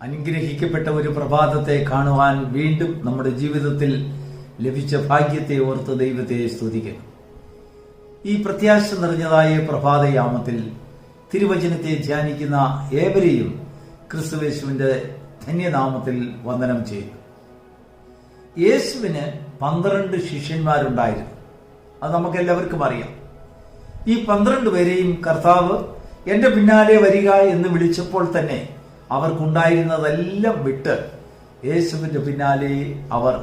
അനുഗ്രഹിക്കപ്പെട്ട ഒരു പ്രഭാതത്തെ കാണുവാൻ വീണ്ടും നമ്മുടെ ജീവിതത്തിൽ ലഭിച്ച ഭാഗ്യത്തെ ഓർത്ത് ദൈവത്തെ സ്തുതിക്കുന്നു. ഈ പ്രത്യാശ നിറഞ്ഞതായ പ്രഭാതയാമത്തിൽ തിരുവചനത്തെ ധ്യാനിക്കുന്ന ഏവരെയും ക്രിസ്തുയേശുവിന്റെ ധന്യനാമത്തിൽ വന്ദനം ചെയ്യുന്നു. യേശുവിന് 12 ശിഷ്യന്മാരുണ്ടായിരുന്നു. അത് നമുക്കെല്ലാവർക്കും അറിയാം. ഈ 12 പേരെയും കർത്താവ് എന്റെ പിന്നാലെ വരിക എന്ന് വിളിച്ചപ്പോൾ തന്നെ അവർക്കുണ്ടായിരുന്നതെല്ലാം വിട്ട് യേശുവിന്റെ പിന്നാലെ അവർ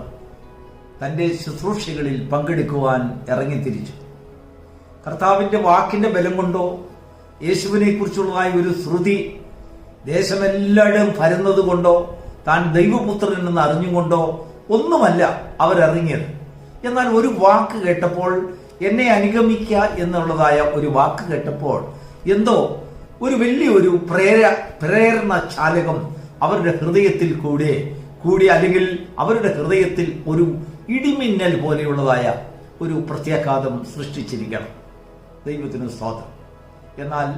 തന്റെ ശുശ്രൂഷകളിൽ പങ്കെടുക്കുവാൻ ഇറങ്ങിത്തിരിച്ചു. കർത്താവിന്റെ വാക്കിന്റെ ബലം കൊണ്ടോ യേശുവിനെ കുറിച്ചുള്ളതായ ഒരു ശ്രുതി ദേശമെല്ലായിടും പരന്നത് കൊണ്ടോ താൻ ദൈവപുത്രൻ എന്ന് അറിഞ്ഞുകൊണ്ടോ ഒന്നുമല്ല അവരിറങ്ങിയത്. എന്നാൽ ഒരു വാക്ക് കേട്ടപ്പോൾ, എന്നെ അനുഗമിക്കുക എന്നുള്ളതായ ഒരു വാക്ക് കേട്ടപ്പോൾ എന്തോ ഒരു വലിയൊരു പ്രേരണ ചാലകം അവരുടെ ഹൃദയത്തിൽ കൂടി അല്ലെങ്കിൽ അവരുടെ ഹൃദയത്തിൽ ഒരു ഇടിമിന്നൽ പോലെയുള്ളതായ ഒരു പ്രത്യാഘാതം സൃഷ്ടിച്ചിരിക്കണം. ദൈവത്തിന് സ്തോത്രം. എന്നാൽ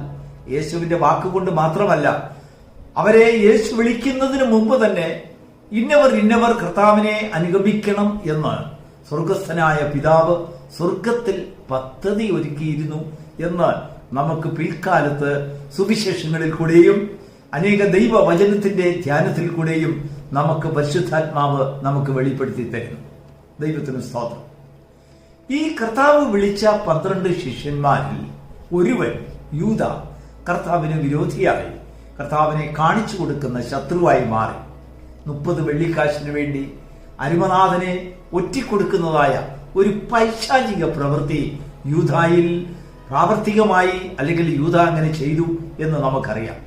യേശുവിന്റെ വാക്കുകൊണ്ട് മാത്രമല്ല, അവരെ യേശു വിളിക്കുന്നതിന് മുമ്പ് തന്നെ ഇന്നവർ കർത്താവിനെ അനുഗമിക്കണം എന്ന് സ്വർഗസ്ഥനായ പിതാവ് സ്വർഗത്തിൽ പദ്ധതി ഒരുക്കിയിരുന്നു എന്ന് നമുക്ക് പിൽക്കാലത്ത് സുവിശേഷങ്ങളിൽ കൂടെയും അനേക ദൈവവചനത്തിന്റെ ധ്യാനത്തിൽ കൂടെയും നമുക്ക് പരിശുദ്ധാത്മാവ് നമുക്ക് വെളിപ്പെടുത്തി തരുന്നു. ദൈവത്തിന് സ്തോത്രം. ഈ കർത്താവ് വിളിച്ച 12 ശിഷ്യന്മാരിൽ ഒരുവൻ യൂദ കർത്താവിന് വിരോധിയായി കർത്താവിനെ കാണിച്ചു കൊടുക്കുന്ന ശത്രുവായി മാറി. 30 വെള്ളിക്കാശിന് വേണ്ടി അരുമനാഥനെ ഒറ്റിക്കൊടുക്കുന്നതായ ഒരു പൈശാചിക പ്രവൃത്തി യൂദായിൽ പ്രാവർത്തികമായി, അല്ലെങ്കിൽ യൂദ അങ്ങനെ ചെയ്തു എന്ന് നമുക്കറിയാം.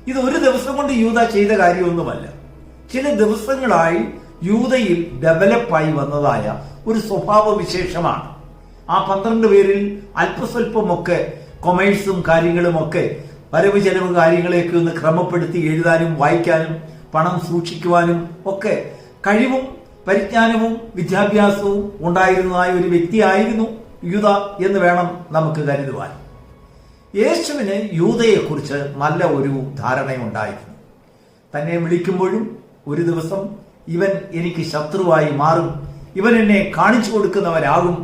ഇത് ഒരു ദിവസം കൊണ്ട് യൂദ ചെയ്ത കാര്യമൊന്നുമല്ല. ചില ദിവസങ്ങളായി യൂദയിൽ ഡെവലപ്പായി വന്നതായ ഒരു സ്വഭാവ വിശേഷമാണ്. ആ 12 പേരിൽ അല്പസ്വല്പമൊക്കെ കൊമേഴ്സും കാര്യങ്ങളുമൊക്കെ വരവ് ചെലവ് കാര്യങ്ങളെയൊക്കെ ഒന്ന് ക്രമപ്പെടുത്തി എഴുതാനും വായിക്കാനും പണം സൂക്ഷിക്കുവാനും ഒക്കെ കഴിവും പരിജ്ഞാനവും വിദ്യാഭ്യാസവും ഉണ്ടായിരുന്നതായ ഒരു വ്യക്തിയായിരുന്നു യൂദ എന്ന് വേണം നമുക്ക് കരുതുവാൻ. യേശുവിന് യൂദയെക്കുറിച്ച് നല്ല ഒരു ധാരണയുണ്ടായിരുന്നു. തന്നെ വിളിക്കുമ്പോഴും ഒരു ദിവസം ഇവൻ എനിക്ക് ശത്രുവായി മാറും, ഇവൻ എന്നെ കാണിച്ചു കൊടുക്കുന്നവനാകും,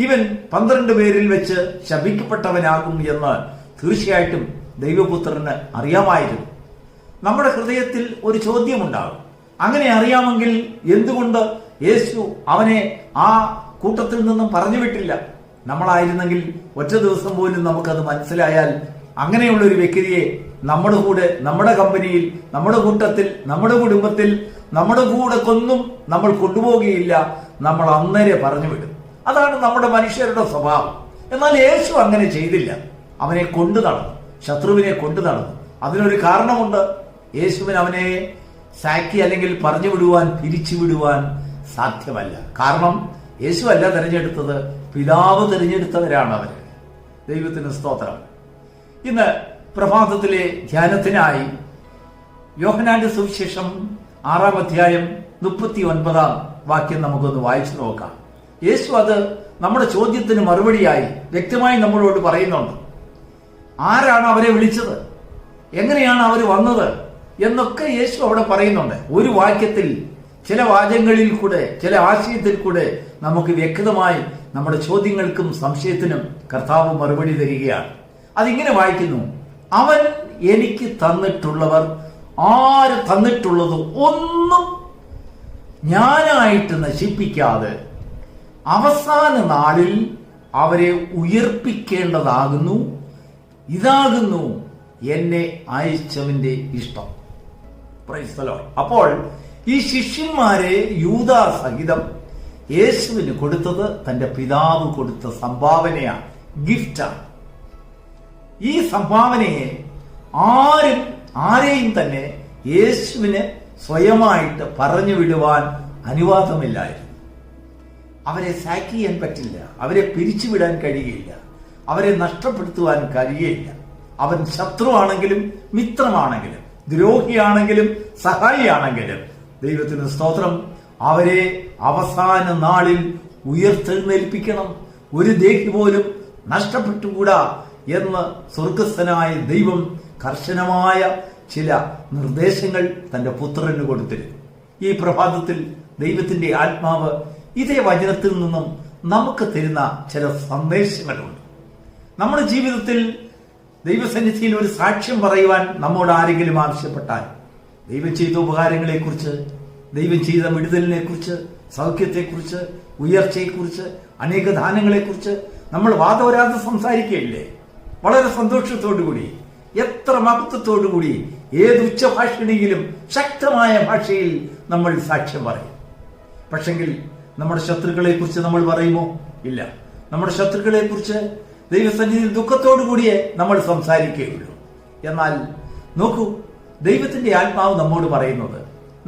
ഇവൻ 12 പേരിൽ വെച്ച് ശപിക്കപ്പെട്ടവനാകും എന്ന് തീർച്ചയായിട്ടും ദൈവപുത്രന് അറിയാമായിരുന്നു. നമ്മുടെ ഹൃദയത്തിൽ ഒരു ചോദ്യമുണ്ടാകും, അങ്ങനെ അറിയാമെങ്കിൽ എന്തുകൊണ്ട് യേശു അവനെ ആ കൂട്ടത്തിൽ നിന്നും പറഞ്ഞു വിട്ടില്ല? നമ്മളായിരുന്നെങ്കിൽ ഒറ്റ ദിവസം പോലും നമുക്കത് മനസ്സിലായാൽ അങ്ങനെയുള്ള ഒരു വ്യക്തിയെ നമ്മുടെ കൂടെ, നമ്മുടെ കമ്പനിയിൽ, നമ്മുടെ കൂട്ടത്തിൽ, നമ്മുടെ കുടുംബത്തിൽ, നമ്മുടെ കൂടെ കൊന്നും നമ്മൾ കൊണ്ടുപോകുകയില്ല. നമ്മൾ അന്നേരെ പറഞ്ഞു വിടും. അതാണ് നമ്മുടെ മനുഷ്യരുടെ സ്വഭാവം. എന്നാൽ യേശു അങ്ങനെ ചെയ്തില്ല. അവനെ കൊണ്ടു നടന്നു, ശത്രുവിനെ കൊണ്ടു നടന്നു. അതിനൊരു കാരണമുണ്ട്. യേശുവിന് അവനെ സാക്കി അല്ലെങ്കിൽ പറഞ്ഞു വിടുവാൻ, പിരിച്ചുവിടുവാൻ സാധ്യമല്ല. കാരണം യേശു അല്ല തിരഞ്ഞെടുത്തത്, പിതാവ് തിരഞ്ഞെടുത്തവരാണ് അവര്. ദൈവത്തിന് സ്തോത്രം. ഇന്ന് പ്രഭാതത്തിലെ ധ്യാനത്തിനായി യോഹന്നാന്റെ സുവിശേഷം 6-ാം അധ്യായം 39-ാം വാക്യം നമുക്കൊന്ന് വായിച്ചു നോക്കാം. യേശു അത് നമ്മുടെ ചോദ്യത്തിന് മറുപടിയായി വ്യക്തമായി നമ്മളോട് പറയുന്നുണ്ട്. ആരാണ് അവരെ വിളിച്ചത്, എങ്ങനെയാണ് അവർ വന്നത് എന്നൊക്കെ യേശു അവിടെ പറയുന്നുണ്ട്. ഒരു വാക്യത്തിൽ, ചില വാചകങ്ങളിൽ കൂടെ, ചില ആശയത്തിൽ കൂടെ നമുക്ക് വ്യക്തമായി നമ്മുടെ ചോദ്യങ്ങൾക്കും സംശയത്തിനും കർത്താവ് മറുപടി തരികയാണ്. അതിങ്ങനെ വായിക്കുന്നു: അവൻ എനിക്ക് തന്നിട്ടുള്ളവർ ആര് തന്നിട്ടുള്ളത് ഒന്നും ഞാനായിട്ട് നശിപ്പിക്കാതെ അവസാന നാളിൽ അവരെ ഉയർപ്പിക്കേണ്ടതാകുന്നു. ഇതാകുന്നു എന്നെ അയച്ചവന്റെ ഇഷ്ടം. Praise the Lord. അപ്പോൾ ഈ ശിഷ്യന്മാരെ യൂദ സഹിതം യേശുവിന് കൊടുത്തത് തന്റെ പിതാവ് കൊടുത്ത സംഭാവനയാണ്, ഗിഫ്റ്റാണ്. ഈ സംഭാവനയെ ആരെയും തന്നെ യേശുവിന് സ്വയമായിട്ട് പറഞ്ഞു വിടുവാൻ അനുവാദമില്ലായിരുന്നു. അവരെ സാക്ക് ചെയ്യാൻ പറ്റില്ല, അവരെ പിരിച്ചുവിടാൻ കഴിയുകയില്ല, അവരെ നഷ്ടപ്പെടുത്തുവാൻ കഴിയുകയില്ല. അവൻ ശത്രുവാണെങ്കിലും മിത്രമാണെങ്കിലും ദ്രോഹിയാണെങ്കിലും സഹായിയാണെങ്കിലും ദൈവത്തിന് സ്തോത്രം, അവരെ അവസാന നാളിൽ ഉയർത്തെഴുന്നേൽപ്പിക്കണം. ഒരു ദേഹി പോലും നഷ്ടപ്പെട്ടുകൂടാ എന്ന് സ്വർഗസ്ഥനായ ദൈവം കർശനമായ ചില നിർദ്ദേശങ്ങൾ തന്റെ പുത്രന് കൊടുത്തിരുന്നു. ഈ പ്രഭാതത്തിൽ ദൈവത്തിന്റെ ആത്മാവ് ഇതേ വചനത്തിൽ നിന്നും നമുക്ക് തരുന്ന ചില സന്ദേശങ്ങളുണ്ട്. നമ്മുടെ ജീവിതത്തിൽ ദൈവസന്നിധിയിൽ ഒരു സാക്ഷ്യം പറയുവാൻ നമ്മോട് ആരെങ്കിലും ആവശ്യപ്പെട്ടാൽ ദൈവം ചെയ്ത ഉപകാരങ്ങളെക്കുറിച്ച്, ദൈവം ചെയ്ത വിടുതലിനെ കുറിച്ച്, സൗഖ്യത്തെക്കുറിച്ച്, ഉയർച്ചയെക്കുറിച്ച്, അനേക ദാനങ്ങളെക്കുറിച്ച് നമ്മൾ വാദോരാതെ സംസാരിക്കുകയില്ലേ? വളരെ സന്തോഷത്തോടുകൂടി, എത്ര മഹത്വത്തോടുകൂടി, ഏത് ഉച്ചഭാഷിണിയിലും ശക്തമായ ഭാഷയിൽ നമ്മൾ സാക്ഷ്യം പറയും. പക്ഷെങ്കിൽ നമ്മുടെ ശത്രുക്കളെ കുറിച്ച് നമ്മൾ പറയുമോ? ഇല്ല. നമ്മുടെ ശത്രുക്കളെ കുറിച്ച് ദൈവസന്നിധിയിൽ ദുഃഖത്തോടുകൂടിയേ നമ്മൾ സംസാരിക്കുകയുള്ളൂ. എന്നാൽ നോക്കൂ, ദൈവത്തിന്റെ ആത്മാവ് നമ്മോട് പറയുന്നത്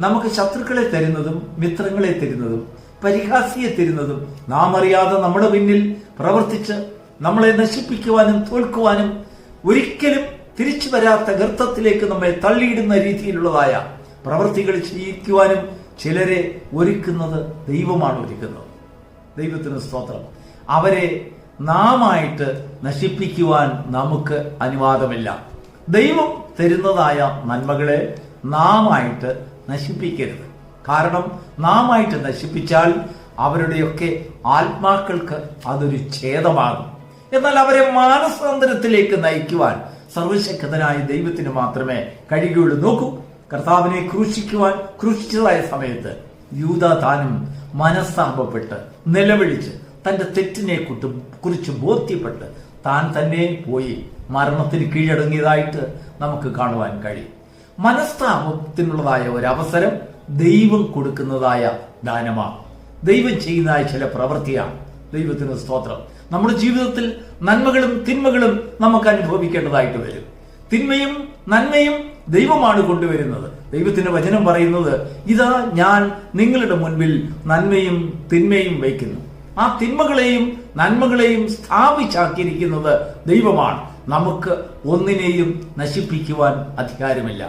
നമുക്ക് ശത്രുക്കളെ തരുന്നതും മിത്രങ്ങളെ തരുന്നതും പരിഹാസിയെ തരുന്നതും നാം അറിയാതെ നമ്മുടെ പിന്നിൽ പ്രവർത്തിച്ച് നമ്മളെ നശിപ്പിക്കുവാനും തോൽക്കുവാനും ഒരിക്കലും തിരിച്ചു വരാത്ത ഗർത്തത്തിലേക്ക് നമ്മെ തള്ളിയിടുന്ന രീതിയിലുള്ളതായ പ്രവൃത്തികൾ ചെയ്യിക്കുവാനും ചിലരെ ഒരുക്കുന്നത് ദൈവമാണ് ഒരുക്കുന്നത്. ദൈവത്തിന് സ്തോത്രം. അവരെ നാമായിട്ട് നശിപ്പിക്കുവാൻ നമുക്ക് അനുവാദമില്ല. ദൈവം തരുന്നതായ നന്മകളെ നാമായിട്ട് നശിപ്പിക്കരുത്. കാരണം നാമായിട്ട് നശിപ്പിച്ചാൽ അവരുടെയൊക്കെ ആത്മാക്കൾക്ക് അതൊരു ഛേദമാകും. എന്നാൽ അവരെ മാനസാന്തരത്തിലേക്ക് നയിക്കുവാൻ സർവശക്തനായ ദൈവത്തിന് മാത്രമേ കഴിയുകയുള്ളൂ. നോക്കൂ, കർത്താവിനെ ക്രൂശിച്ചതായ സമയത്ത് യൂദാ താനും മനസ്താപപ്പെട്ട് നിലവിളിച്ച് തന്റെ തെറ്റിനെ കുറിച്ച് ബോധ്യപ്പെട്ട് താൻ തന്നെ പോയി മരണത്തിന് കീഴടങ്ങിയതായിട്ട് നമുക്ക് കാണുവാൻ കഴിയും. മനസ്താപത്തിനുള്ളതായ ഒരു അവസരം ദൈവം കൊടുക്കുന്നതായ ദാനമാണ്. ദൈവം ചെയ്യുന്നതായ ചില പ്രവൃത്തിയാണ്. ദൈവത്തിന് സ്തോത്രം. നമ്മുടെ ജീവിതത്തിൽ നന്മകളും തിന്മകളും നമുക്ക് അനുഭവിക്കേണ്ടതായിട്ട് വരും. തിന്മയും നന്മയും ദൈവമാണ് കൊണ്ടുവരുന്നത്. ദൈവത്തിന്റെ വചനം പറയുന്നത്, ഇതാ ഞാൻ നിങ്ങളുടെ മുൻപിൽ നന്മയും തിന്മയും വയ്ക്കുന്നു. ആ തിന്മകളെയും നന്മകളെയും സ്ഥാപിച്ചാക്കിയിരിക്കുന്നത് ദൈവമാണ്. നമുക്ക് ഒന്നിനെയും നശിപ്പിക്കുവാൻ അധികാരമില്ല.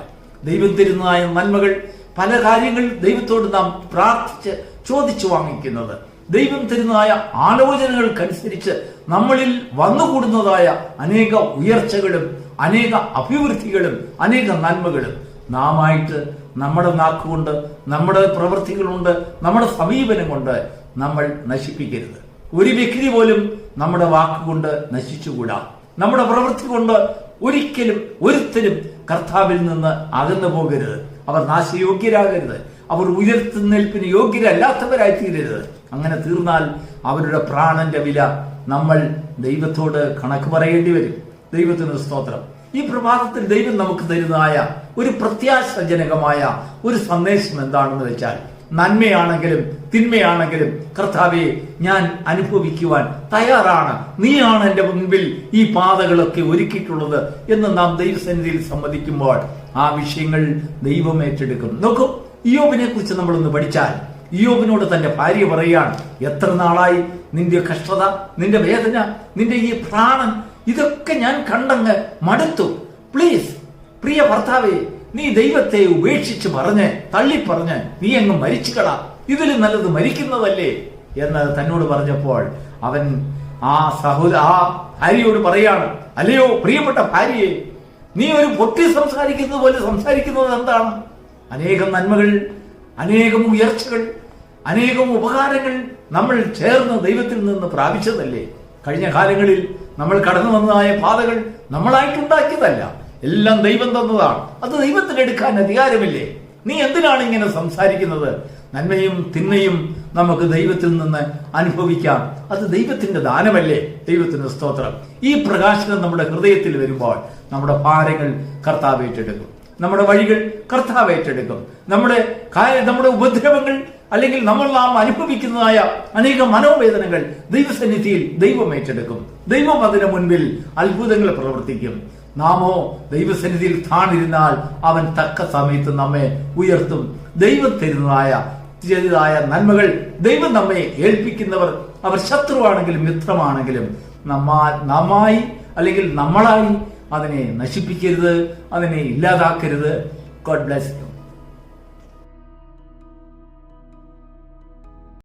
ദൈവം തരുന്നതായ നന്മകൾ, പല കാര്യങ്ങൾ ദൈവത്തോട് നാം പ്രാർത്ഥിച്ച് ചോദിച്ചു വാങ്ങിക്കുന്നത്, ദൈവം തരുന്നതായ ആലോചനകൾക്കനുസരിച്ച് നമ്മളിൽ വന്നുകൂടുന്നതായ അനേക ഉയർച്ചകളും അനേക അഭിവൃദ്ധികളും അനേക നന്മകളും നാമായിട്ട് നമ്മുടെ നാക്കുകൊണ്ട്, നമ്മുടെ പ്രവൃത്തികൾ കൊണ്ട്, നമ്മുടെ സമീപനം കൊണ്ട് നമ്മൾ നശിപ്പിക്കരുത്. ഒരു വ്യക്തി പോലും നമ്മുടെ വാക്കുകൊണ്ട് നശിച്ചുകൂടാ. നമ്മുടെ പ്രവൃത്തി കൊണ്ട് ഒരിക്കലും ഒരുത്തരും കർത്താവിൽ നിന്ന് അകന്നു പോകരുത്. അവർ നാശയോഗ്യരാകരുത്. അവർ ഉയർത്തുന്നേൽപ്പിന് യോഗ്യരല്ലാത്തവരായി തീരരുത്. അങ്ങനെ തീർന്നാൽ അവരുടെ പ്രാണന്റെ വില നമ്മൾ ദൈവത്തോട് കണക്ക് പറയേണ്ടി വരും. ദൈവത്തിന് സ്തോത്രം. ഈ പ്രഭാതത്തിൽ ദൈവം നമുക്ക് തരുന്നതായ ഒരു പ്രത്യാശാജനകമായ ഒരു സന്ദേശം എന്താണെന്ന് വെച്ചാൽ, നന്മയാണെങ്കിലും തിന്മയാണെങ്കിലും കർത്താവെ ഞാൻ അനുഭവിക്കുവാൻ തയ്യാറാണ്. നീയാണ് എന്റെ മുൻപിൽ ഈ പാതകളൊക്കെ ഒരുക്കിയിട്ടുള്ളത് എന്ന് നാം ദൈവസന്നിധിയിൽ സമ്മതിക്കുമ്പോൾ ആ വിഷയങ്ങൾ ദൈവം ഏറ്റെടുക്കും. നോക്കൂ, ഇയ്യോബിനെ കുറിച്ച് നമ്മളൊന്ന് പഠിച്ചാൽ, ഇയ്യോബിനോട് തന്റെ ഭാര്യ പറയാണ്, എത്ര നാളായി നിന്റെ കഷ്ടത, നിന്റെ വേദന, നിന്റെ ഈ പ്രാണൻ, ഇതൊക്കെ ഞാൻ കണ്ടങ്ങ് മടുത്തു. പ്ലീസ് പ്രിയ ഭർത്താവേ, നീ ദൈവത്തെ ഉപേക്ഷിച്ച് തള്ളിപ്പറഞ്ഞ് നീ അങ്ങ് മരിച്ചുകളാ, ഇതിലും നല്ലത് മരിക്കുന്നതല്ലേ എന്ന് തന്നോട് പറഞ്ഞപ്പോൾ അവൻ ആ ഭാര്യയോട് പറയാണ്, അല്ലയോ പ്രിയപ്പെട്ട ഭാര്യയെ, നീ ഒരു പൊട്ടി സംസാരിക്കുന്നത് പോലെ സംസാരിക്കുന്നത് എന്താണ്? അനേകം നന്മകൾ, അനേകം ഉയർച്ചകൾ, അനേകം ഉപകാരങ്ങൾ നമ്മൾ ചേർന്ന് ദൈവത്തിൽ നിന്ന് പ്രാപിച്ചതല്ലേ? കഴിഞ്ഞ കാലങ്ങളിൽ നമ്മൾ കടന്നു വന്നതായ പാതകൾ നമ്മളായിട്ടുണ്ടാക്കിയതല്ല, എല്ലാം ദൈവം തന്നതാണ്. അത് ദൈവത്തിന് എടുക്കാൻ അധികാരമില്ലേ? നീ എന്തിനാണ് ഇങ്ങനെ സംസാരിക്കുന്നത്? നന്മയും തിന്മയും നമുക്ക് ദൈവത്തിൽ നിന്ന് അനുഭവിക്കാം. അത് ദൈവത്തിന്റെ ദാനമല്ലേ? ദൈവത്തിന് സ്തോത്രം. ഈ പ്രകാശനം നമ്മുടെ ഹൃദയത്തിൽ വരുമ്പോൾ നമ്മുടെ ഭാരങ്ങൾ കർത്താവ് ഏറ്റെടുക്കും, നമ്മുടെ വഴികൾ കർത്താവ് ഏറ്റെടുക്കും, നമ്മുടെ ഉപദ്രവങ്ങൾ അല്ലെങ്കിൽ നാം അനുഭവിക്കുന്നതായ അനേക മനോവേദനകൾ ദൈവസന്നിധിയിൽ ദൈവം ഏറ്റെടുക്കും. ദൈവം അതിനു മുൻപിൽ അത്ഭുതങ്ങൾ പ്രവർത്തിക്കും. നാമോ ദൈവസന്നിധിയിൽ താണിരുന്നാൽ അവൻ തക്ക സമയത്ത് നമ്മെ ഉയർത്തും. ദൈവം തരുന്നതായ നന്മകൾ ദൈവം നമ്മെ ഏൽപ്പിക്കുന്നവർ, അവർ ശത്രുവാണെങ്കിലും മിത്രമാണെങ്കിലും നമ്മായി അല്ലെങ്കിൽ നമ്മളായി അതിനെ നശിപ്പിക്കരുത്, അതിനെ ഇല്ലാതാക്കരുത്. God bless you.